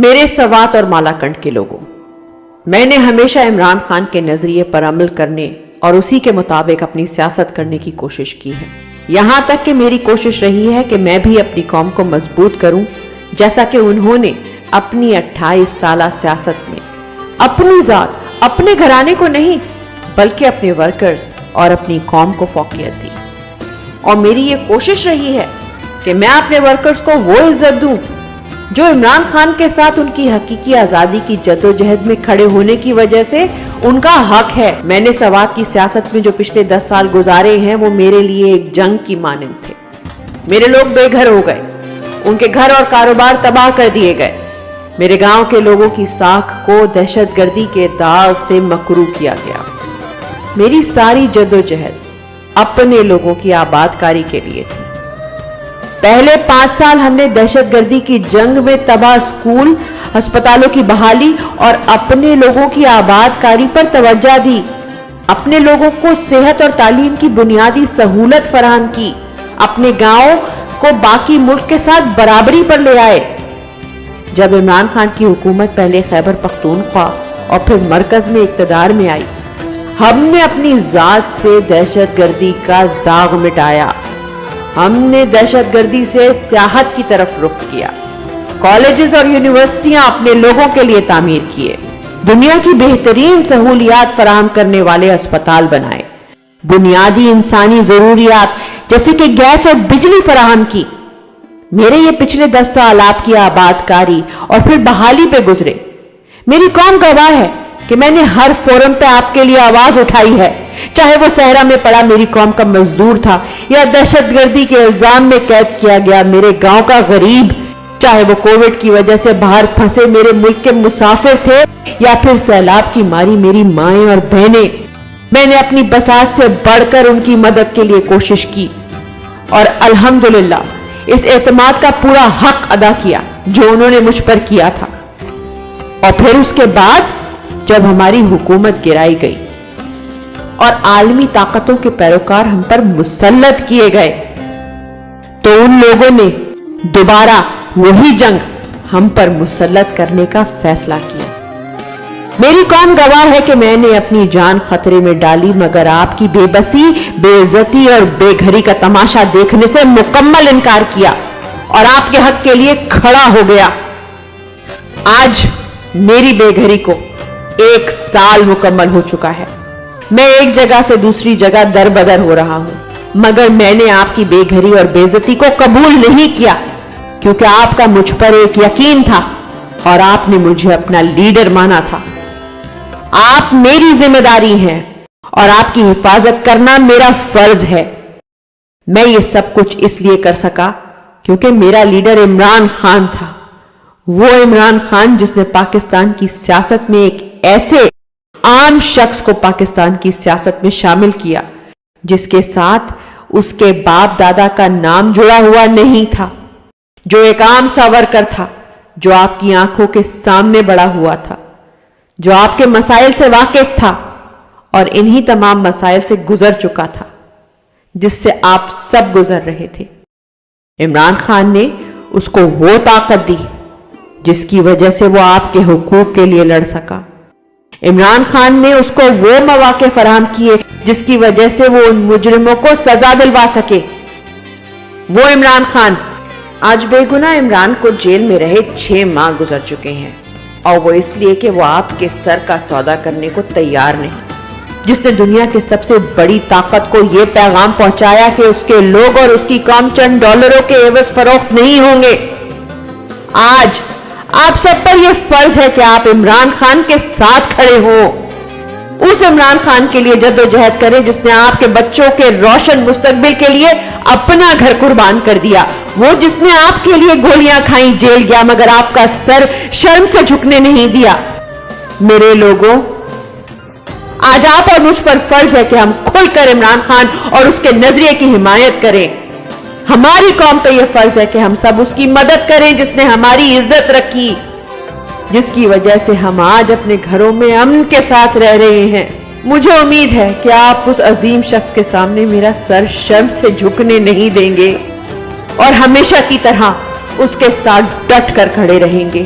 میرے سوات اور مالاکنڈ کے لوگوں، میں نے ہمیشہ عمران خان کے نظریے پر عمل کرنے اور اسی کے مطابق اپنی سیاست کرنے کی کوشش کی ہے، یہاں تک کہ میری کوشش رہی ہے کہ میں بھی اپنی قوم کو مضبوط کروں، جیسا کہ انہوں نے اپنی 28 سالہ سیاست میں اپنی ذات، اپنے گھرانے کو نہیں بلکہ اپنے ورکرز اور اپنی قوم کو فوقیت دی۔ اور میری یہ کوشش رہی ہے کہ میں اپنے ورکرز کو وہ عزت دوں جو عمران خان کے ساتھ ان کی حقیقی آزادی کی جدوجہد میں کھڑے ہونے کی وجہ سے ان کا حق ہے۔ میں نے سوات کی سیاست میں جو پچھلے 10 سال گزارے ہیں وہ میرے لیے ایک جنگ کی مانند تھے۔ میرے لوگ بے گھر ہو گئے، ان کے گھر اور کاروبار تباہ کر دیے گئے، میرے گاؤں کے لوگوں کی ساکھ کو دہشت گردی کے داغ سے مکرو کیا گیا۔ میری ساری جدوجہد اپنے لوگوں کی آباد کاری کے لیے تھی۔ پہلے 5 سال ہم نے دہشت گردی کی جنگ میں تباہ اسکول، ہسپتالوں کی بحالی اور اپنے لوگوں کی آباد کاری پر توجہ دی، اپنے لوگوں کو صحت اور تعلیم کی بنیادی سہولت فراہم کی، اپنے گاؤں کو باقی ملک کے ساتھ برابری پر لے آئے۔ جب عمران خان کی حکومت پہلے خیبر پختونخوا اور پھر مرکز میں اقتدار میں آئی، ہم نے اپنی ذات سے دہشت گردی کا داغ مٹایا، ہم نے دہشت گردی سے سیاحت کی طرف رخ کیا، کالجز اور یونیورسٹیاں اپنے لوگوں کے لیے تعمیر کیے، دنیا کی بہترین سہولیات فراہم کرنے والے اسپتال بنائے، بنیادی انسانی ضروریات جیسے کہ گیس اور بجلی فراہم کی۔ میرے یہ پچھلے 10 سال آپ کی آباد کاری اور پھر بحالی پہ گزرے۔ میری قوم گواہ ہے کہ میں نے ہر فورم پہ آپ کے لیے آواز اٹھائی ہے، چاہے وہ صحرا میں پڑا میری قوم کا مزدور تھا یا دہشت گردی کے الزام میں قید کیا گیا میرے گاؤں کا غریب، چاہے وہ کووڈ کی وجہ سے باہر پھنسے میرے ملک کے مسافر تھے یا پھر سیلاب کی ماری میری مائیں اور بہنیں۔ میں نے اپنی بساط سے بڑھ کر ان کی مدد کے لیے کوشش کی اور الحمدللہ اس اعتماد کا پورا حق ادا کیا جو انہوں نے مجھ پر کیا تھا۔ اور پھر اس کے بعد جب ہماری حکومت گرائی گئی اور عالمی طاقتوں کے پیروکار ہم پر مسلط کیے گئے تو ان لوگوں نے دوبارہ وہی جنگ ہم پر مسلط کرنے کا فیصلہ کیا۔ میری قوم گواہ ہے کہ میں نے اپنی جان خطرے میں ڈالی مگر آپ کی بے بسی، بے عزتی اور بے گھری کا تماشا دیکھنے سے مکمل انکار کیا اور آپ کے حق کے لیے کھڑا ہو گیا۔ آج میری بے گھری کو 1 سال مکمل ہو چکا ہے۔ میں ایک جگہ سے دوسری جگہ در بدر ہو رہا ہوں مگر میں نے آپ کی بے گھری اور بے عزتی کو قبول نہیں کیا کیونکہ آپ کا مجھ پر ایک یقین تھا اور آپ نے مجھے اپنا لیڈر مانا تھا۔ آپ میری ذمہ داری ہیں اور آپ کی حفاظت کرنا میرا فرض ہے۔ میں یہ سب کچھ اس لیے کر سکا کیونکہ میرا لیڈر عمران خان تھا، وہ عمران خان جس نے پاکستان کی سیاست میں ایک ایسے عام شخص کو پاکستان کی سیاست میں شامل کیا جس کے ساتھ اس کے باپ دادا کا نام جڑا ہوا نہیں تھا، جو ایک عام سا ورکر تھا، جو آپ کی آنکھوں کے سامنے بڑا ہوا تھا، جو آپ کے مسائل سے واقف تھا اور انہی تمام مسائل سے گزر چکا تھا جس سے آپ سب گزر رہے تھے۔ عمران خان نے اس کو وہ طاقت دی جس کی وجہ سے وہ آپ کے حقوق کے لیے لڑ سکا۔ عمران خان نے اس کو وہ مواقع فراہم کیے جس کی وجہ سے وہ ان مجرموں کو سزا دلوا سکے۔ وہ عمران خان آج بے گناہ عمران کو جیل میں رہے 6 ماہ گزر چکے ہیں اور وہ اس لیے کہ وہ آپ کے سر کا سودا کرنے کو تیار نہیں، جس نے دنیا کے سب سے بڑی طاقت کو یہ پیغام پہنچایا کہ اس کے لوگ اور اس کی قوم چند ڈالروں کے عوض فروخت نہیں ہوں گے۔ آج آپ سب پر یہ فرض ہے کہ آپ عمران خان کے ساتھ کھڑے ہوں، اس عمران خان کے لیے جدوجہد کریں جس نے آپ کے بچوں کے روشن مستقبل کے لیے اپنا گھر قربان کر دیا، وہ جس نے آپ کے لیے گولیاں کھائیں، جیل گیا مگر آپ کا سر شرم سے جھکنے نہیں دیا۔ میرے لوگوں، آج آپ اور مجھ پر فرض ہے کہ ہم کھل کر عمران خان اور اس کے نظریے کی حمایت کریں۔ ہماری قوم پہ یہ فرض ہے کہ ہم سب اس کی مدد کریں جس نے ہماری عزت رکھی، جس کی وجہ سے ہم آج اپنے گھروں میں امن کے ساتھ رہ رہے ہیں۔ مجھے امید ہے کہ آپ اس عظیم شخص کے سامنے میرا سر شرم سے جھکنے نہیں دیں گے اور ہمیشہ کی طرح اس کے ساتھ ڈٹ کر کھڑے رہیں گے۔